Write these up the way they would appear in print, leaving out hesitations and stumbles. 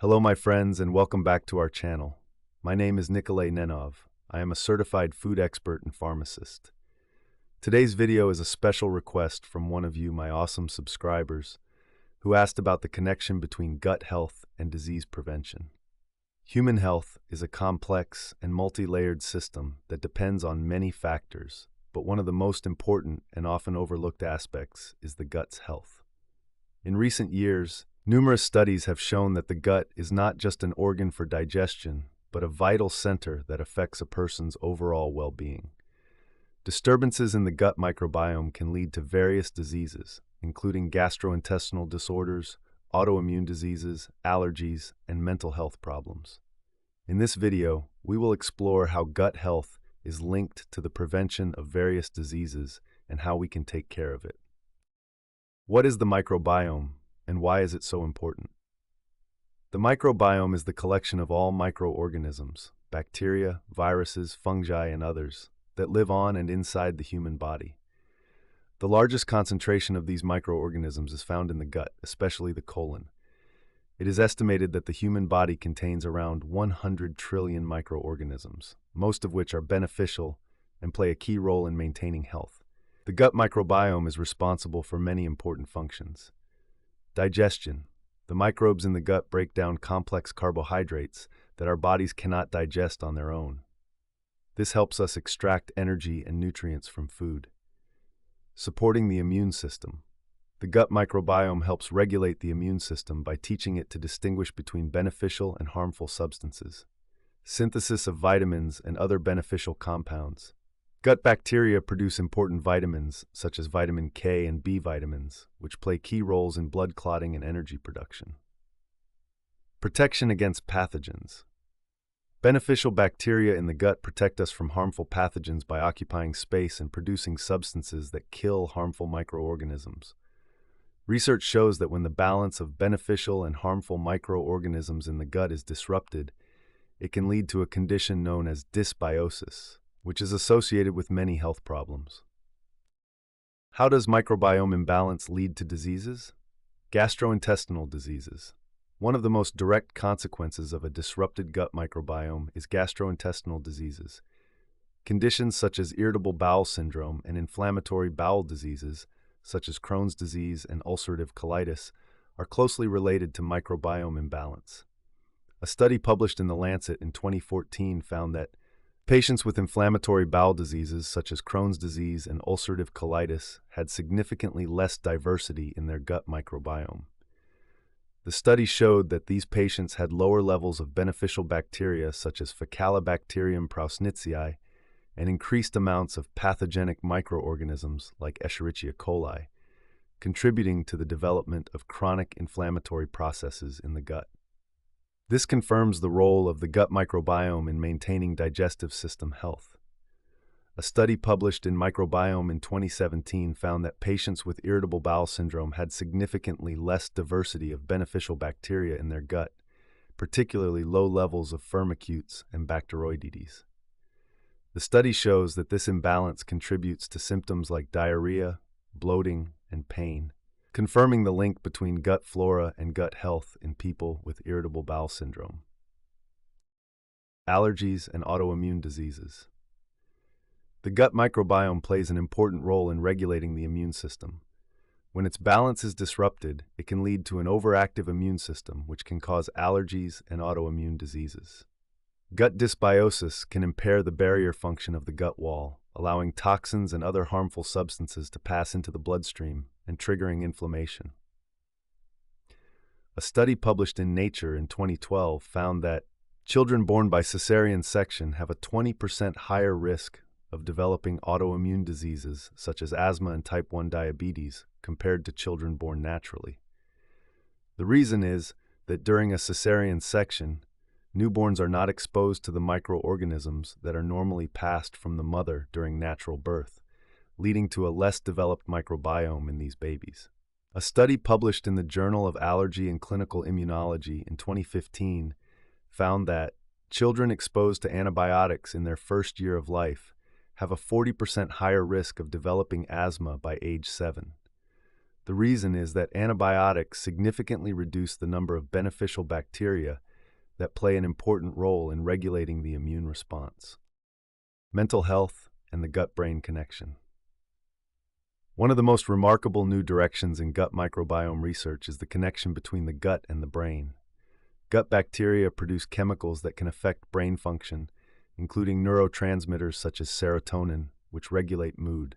Hello, my friends, and welcome back to our channel. My name is Nikolay Nenov. I am a certified food expert and pharmacist. Today's video is a special request from one of you, my awesome subscribers, who asked about the connection between gut health and disease prevention. Human health is a complex and multi-layered system that depends on many factors, but one of the most important and often overlooked aspects is the gut's health. In recent years, numerous studies have shown that the gut is not just an organ for digestion, but a vital center that affects a person's overall well-being. Disturbances in the gut microbiome can lead to various diseases, including gastrointestinal disorders, autoimmune diseases, allergies, and mental health problems. In this video, we will explore how gut health is linked to the prevention of various diseases and how we can take care of it. What is the microbiome, and why is it so important? The microbiome is the collection of all microorganisms, bacteria, viruses, fungi, and others, that live on and inside the human body. The largest concentration of these microorganisms is found in the gut, especially the colon. It is estimated that the human body contains around 100 trillion microorganisms, most of which are beneficial and play a key role in maintaining health. The gut microbiome is responsible for many important functions. Digestion. The microbes in the gut break down complex carbohydrates that our bodies cannot digest on their own. This helps us extract energy and nutrients from food. Supporting the immune system. The gut microbiome helps regulate the immune system by teaching it to distinguish between beneficial and harmful substances. Synthesis of vitamins and other beneficial compounds. Gut bacteria produce important vitamins, such as vitamin K and B vitamins, which play key roles in blood clotting and energy production. Protection against pathogens. Beneficial bacteria in the gut protect us from harmful pathogens by occupying space and producing substances that kill harmful microorganisms. Research shows that when the balance of beneficial and harmful microorganisms in the gut is disrupted, it can lead to a condition known as dysbiosis, which is associated with many health problems. How does microbiome imbalance lead to diseases? Gastrointestinal diseases. One of the most direct consequences of a disrupted gut microbiome is gastrointestinal diseases. Conditions such as irritable bowel syndrome and inflammatory bowel diseases, such as Crohn's disease and ulcerative colitis, are closely related to microbiome imbalance. A study published in The Lancet in 2014 found that patients with inflammatory bowel diseases such as Crohn's disease and ulcerative colitis had significantly less diversity in their gut microbiome. The study showed that these patients had lower levels of beneficial bacteria such as Faecalibacterium prausnitzii and increased amounts of pathogenic microorganisms like Escherichia coli, contributing to the development of chronic inflammatory processes in the gut. This confirms the role of the gut microbiome in maintaining digestive system health. A study published in Microbiome in 2017 found that patients with irritable bowel syndrome had significantly less diversity of beneficial bacteria in their gut, particularly low levels of firmicutes and Bacteroidetes. The study shows that this imbalance contributes to symptoms like diarrhea, bloating, and pain, confirming the link between gut flora and gut health in people with irritable bowel syndrome. Allergies and autoimmune diseases. The gut microbiome plays an important role in regulating the immune system. When its balance is disrupted, it can lead to an overactive immune system, which can cause allergies and autoimmune diseases. Gut dysbiosis can impair the barrier function of the gut wall, allowing toxins and other harmful substances to pass into the bloodstream and triggering inflammation. A study published in Nature in 2012 found that children born by cesarean section have a 20% higher risk of developing autoimmune diseases such as asthma and type 1 diabetes compared to children born naturally. The reason is that during a cesarean section, newborns are not exposed to the microorganisms that are normally passed from the mother during natural birth, leading to a less developed microbiome in these babies. A study published in the Journal of Allergy and Clinical Immunology in 2015 found that children exposed to antibiotics in their first year of life have a 40% higher risk of developing asthma by age 7. The reason is that antibiotics significantly reduce the number of beneficial bacteria that play an important role in regulating the immune response. Mental health and the gut-brain connection. One of the most remarkable new directions in gut microbiome research is the connection between the gut and the brain. Gut bacteria produce chemicals that can affect brain function, including neurotransmitters such as serotonin, which regulate mood.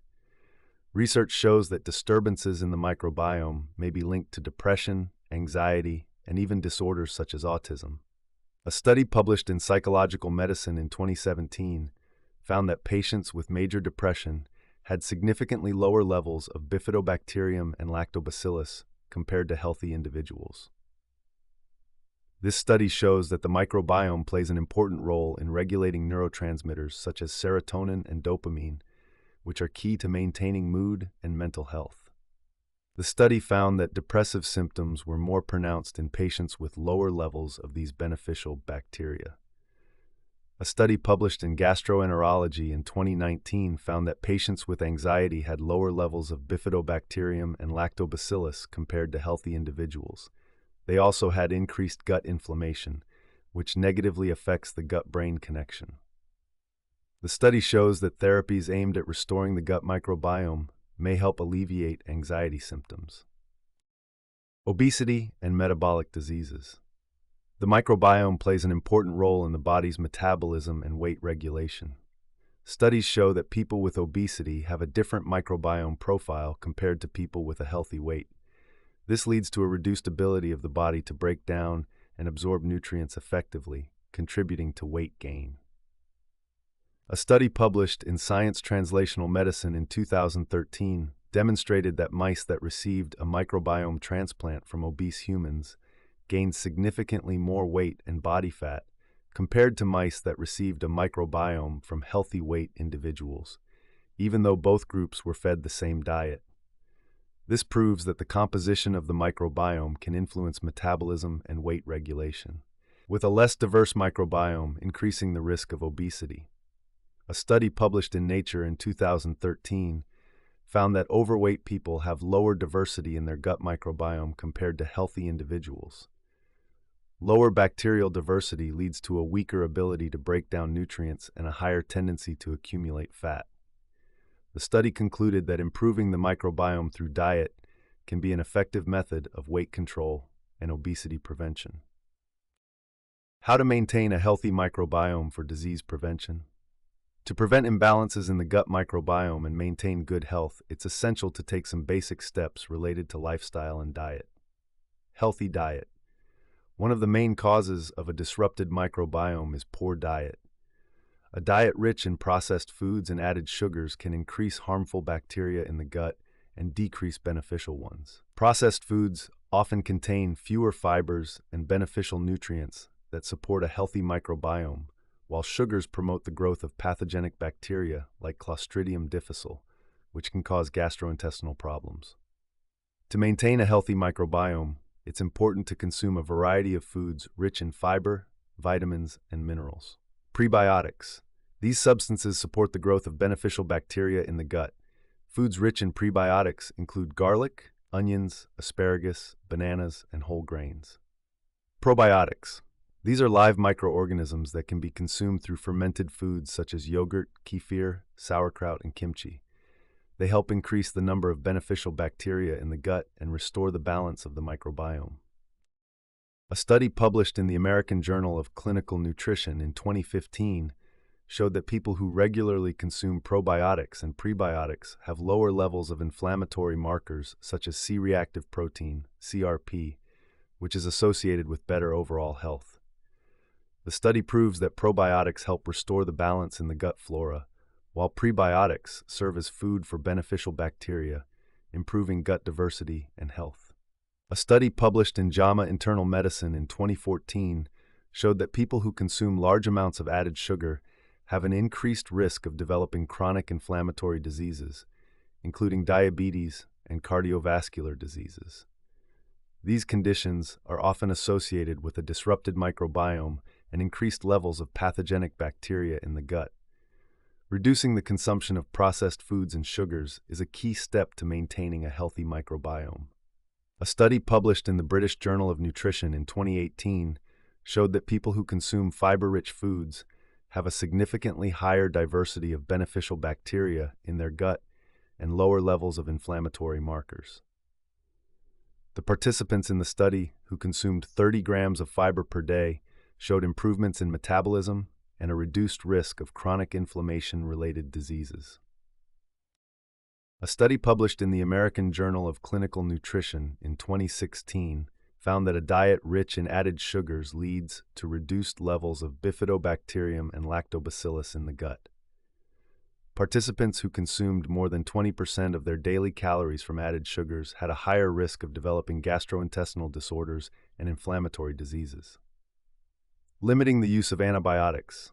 Research shows that disturbances in the microbiome may be linked to depression, anxiety, and even disorders such as autism. A study published in Psychological Medicine in 2017 found that patients with major depression had significantly lower levels of bifidobacterium and lactobacillus compared to healthy individuals. This study shows that the microbiome plays an important role in regulating neurotransmitters such as serotonin and dopamine, which are key to maintaining mood and mental health. The study found that depressive symptoms were more pronounced in patients with lower levels of these beneficial bacteria. A study published in Gastroenterology in 2019 found that patients with anxiety had lower levels of bifidobacterium and lactobacillus compared to healthy individuals. They also had increased gut inflammation, which negatively affects the gut-brain connection. The study shows that therapies aimed at restoring the gut microbiome may help alleviate anxiety symptoms. Obesity and metabolic diseases. The microbiome plays an important role in the body's metabolism and weight regulation. Studies show that people with obesity have a different microbiome profile compared to people with a healthy weight. This leads to a reduced ability of the body to break down and absorb nutrients effectively, contributing to weight gain. A study published in Science Translational Medicine in 2013 demonstrated that mice that received a microbiome transplant from obese humans gained significantly more weight and body fat compared to mice that received a microbiome from healthy weight individuals, even though both groups were fed the same diet. This proves that the composition of the microbiome can influence metabolism and weight regulation, with a less diverse microbiome increasing the risk of obesity. A study published in Nature in 2013 found that overweight people have lower diversity in their gut microbiome compared to healthy individuals. Lower bacterial diversity leads to a weaker ability to break down nutrients and a higher tendency to accumulate fat. The study concluded that improving the microbiome through diet can be an effective method of weight control and obesity prevention. How to maintain a healthy microbiome for disease prevention. To prevent imbalances in the gut microbiome and maintain good health, it's essential to take some basic steps related to lifestyle and diet. Healthy diet. One of the main causes of a disrupted microbiome is poor diet. A diet rich in processed foods and added sugars can increase harmful bacteria in the gut and decrease beneficial ones. Processed foods often contain fewer fibers and beneficial nutrients that support a healthy microbiome, while sugars promote the growth of pathogenic bacteria like Clostridium difficile, which can cause gastrointestinal problems. To maintain a healthy microbiome, it's important to consume a variety of foods rich in fiber, vitamins, and minerals. Prebiotics. These substances support the growth of beneficial bacteria in the gut. Foods rich in prebiotics include garlic, onions, asparagus, bananas, and whole grains. Probiotics. These are live microorganisms that can be consumed through fermented foods such as yogurt, kefir, sauerkraut, and kimchi. They help increase the number of beneficial bacteria in the gut and restore the balance of the microbiome. A study published in the American Journal of Clinical Nutrition in 2015 showed that people who regularly consume probiotics and prebiotics have lower levels of inflammatory markers such as C-reactive protein, CRP, which is associated with better overall health. The study proves that probiotics help restore the balance in the gut flora, while prebiotics serve as food for beneficial bacteria, improving gut diversity and health. A study published in JAMA Internal Medicine in 2014 showed that people who consume large amounts of added sugar have an increased risk of developing chronic inflammatory diseases, including diabetes and cardiovascular diseases. These conditions are often associated with a disrupted microbiome and increased levels of pathogenic bacteria in the gut. Reducing the consumption of processed foods and sugars is a key step to maintaining a healthy microbiome. A study published in the British Journal of Nutrition in 2018 showed that people who consume fiber-rich foods have a significantly higher diversity of beneficial bacteria in their gut and lower levels of inflammatory markers. The participants in the study, who consumed 30 grams of fiber per day, showed improvements in metabolism and a reduced risk of chronic inflammation-related diseases. A study published in the American Journal of Clinical Nutrition in 2016 found that a diet rich in added sugars leads to reduced levels of bifidobacterium and lactobacillus in the gut. Participants who consumed more than 20% of their daily calories from added sugars had a higher risk of developing gastrointestinal disorders and inflammatory diseases. Limiting the use of antibiotics.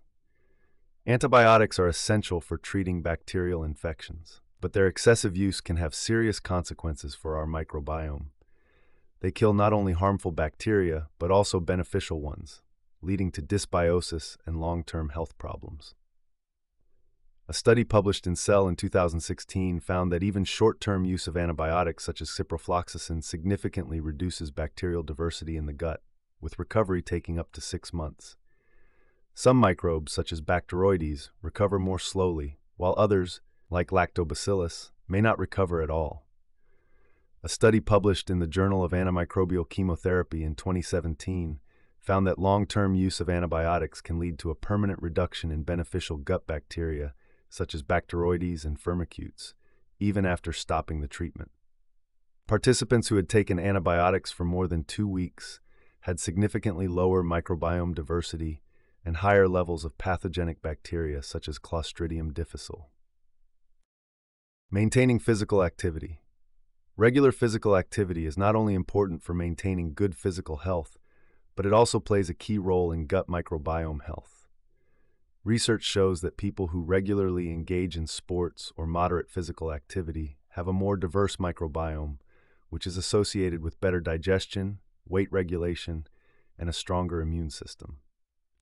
Antibiotics are essential for treating bacterial infections, but their excessive use can have serious consequences for our microbiome. They kill not only harmful bacteria, but also beneficial ones, leading to dysbiosis and long-term health problems. A study published in Cell in 2016 found that even short-term use of antibiotics such as ciprofloxacin significantly reduces bacterial diversity in the gut, with recovery taking up to 6 months. Some microbes, such as Bacteroides, recover more slowly, while others, like lactobacillus, may not recover at all. A study published in the Journal of Antimicrobial Chemotherapy in 2017 found that long-term use of antibiotics can lead to a permanent reduction in beneficial gut bacteria, such as Bacteroides and Firmicutes, even after stopping the treatment. Participants who had taken antibiotics for more than 2 weeks had significantly lower microbiome diversity and higher levels of pathogenic bacteria such as Clostridium difficile. Maintaining physical activity. Regular physical activity is not only important for maintaining good physical health, but it also plays a key role in gut microbiome health. Research shows that people who regularly engage in sports or moderate physical activity have a more diverse microbiome, which is associated with better digestion, weight regulation, and a stronger immune system.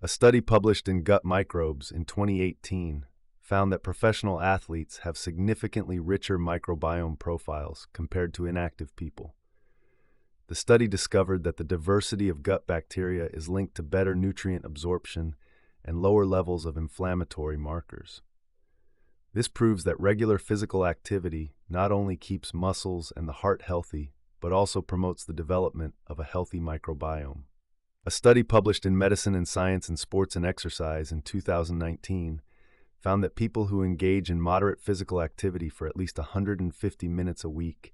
A study published in Gut Microbes in 2018 found that professional athletes have significantly richer microbiome profiles compared to inactive people. The study discovered that the diversity of gut bacteria is linked to better nutrient absorption and lower levels of inflammatory markers. This proves that regular physical activity not only keeps muscles and the heart healthy, but also promotes the development of a healthy microbiome. A study published in Medicine and Science in Sports and Exercise in 2019 found that people who engage in moderate physical activity for at least 150 minutes a week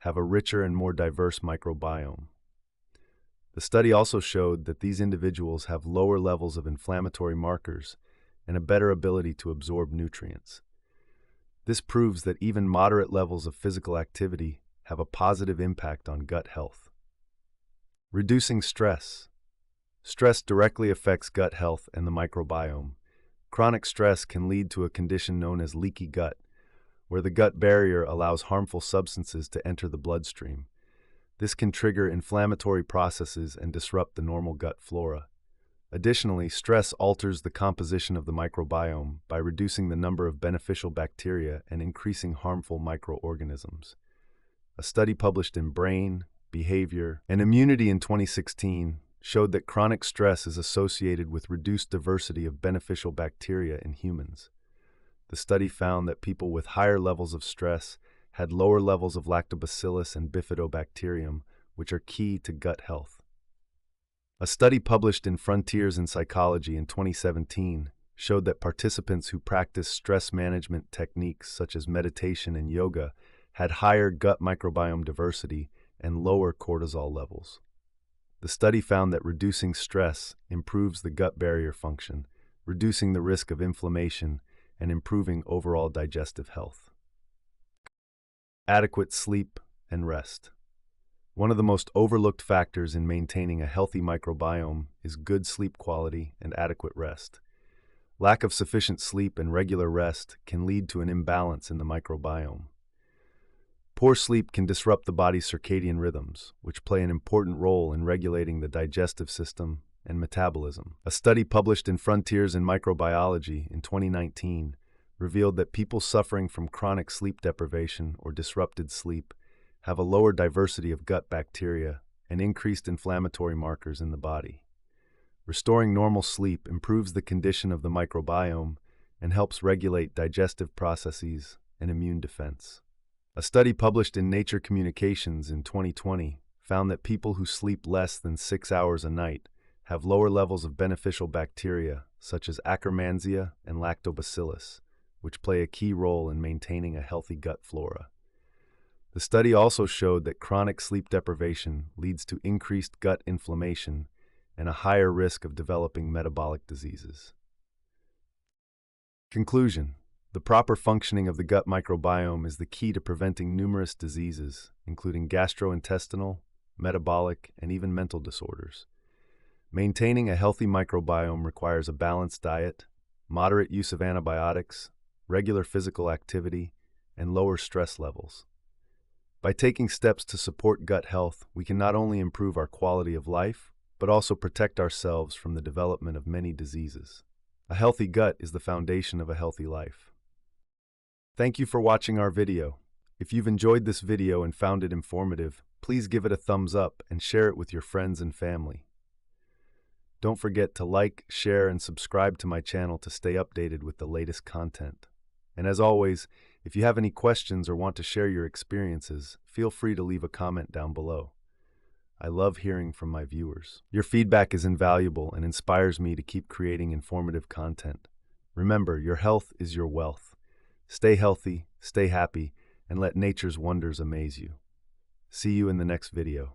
have a richer and more diverse microbiome. The study also showed that these individuals have lower levels of inflammatory markers and a better ability to absorb nutrients. This proves that even moderate levels of physical activity have a positive impact on gut health. Reducing stress. Stress directly affects gut health and the microbiome. Chronic stress can lead to a condition known as leaky gut, where the gut barrier allows harmful substances to enter the bloodstream. This can trigger inflammatory processes and disrupt the normal gut flora. Additionally, stress alters the composition of the microbiome by reducing the number of beneficial bacteria and increasing harmful microorganisms. A study published in Brain, Behavior, and Immunity in 2016 showed that chronic stress is associated with reduced diversity of beneficial bacteria in humans. The study found that people with higher levels of stress had lower levels of lactobacillus and bifidobacterium, which are key to gut health. A study published in Frontiers in Psychology in 2017 showed that participants who practiced stress management techniques such as meditation and yoga had higher gut microbiome diversity and lower cortisol levels. The study found that reducing stress improves the gut barrier function, reducing the risk of inflammation and improving overall digestive health. Adequate sleep and rest. One of the most overlooked factors in maintaining a healthy microbiome is good sleep quality and adequate rest. Lack of sufficient sleep and regular rest can lead to an imbalance in the microbiome. Poor sleep can disrupt the body's circadian rhythms, which play an important role in regulating the digestive system and metabolism. A study published in Frontiers in Microbiology in 2019 revealed that people suffering from chronic sleep deprivation or disrupted sleep have a lower diversity of gut bacteria and increased inflammatory markers in the body. Restoring normal sleep improves the condition of the microbiome and helps regulate digestive processes and immune defense. A study published in Nature Communications in 2020 found that people who sleep less than 6 hours a night have lower levels of beneficial bacteria such as Akkermansia and Lactobacillus, which play a key role in maintaining a healthy gut flora. The study also showed that chronic sleep deprivation leads to increased gut inflammation and a higher risk of developing metabolic diseases. Conclusion: the proper functioning of the gut microbiome is the key to preventing numerous diseases, including gastrointestinal, metabolic, and even mental disorders. Maintaining a healthy microbiome requires a balanced diet, moderate use of antibiotics, regular physical activity, and lower stress levels. By taking steps to support gut health, we can not only improve our quality of life, but also protect ourselves from the development of many diseases. A healthy gut is the foundation of a healthy life. Thank you for watching our video. If you've enjoyed this video and found it informative, please give it a thumbs up and share it with your friends and family. Don't forget to like, share, and subscribe to my channel to stay updated with the latest content. And as always, if you have any questions or want to share your experiences, feel free to leave a comment down below. I love hearing from my viewers. Your feedback is invaluable and inspires me to keep creating informative content. Remember, your health is your wealth. Stay healthy, stay happy, and let nature's wonders amaze you. See you in the next video.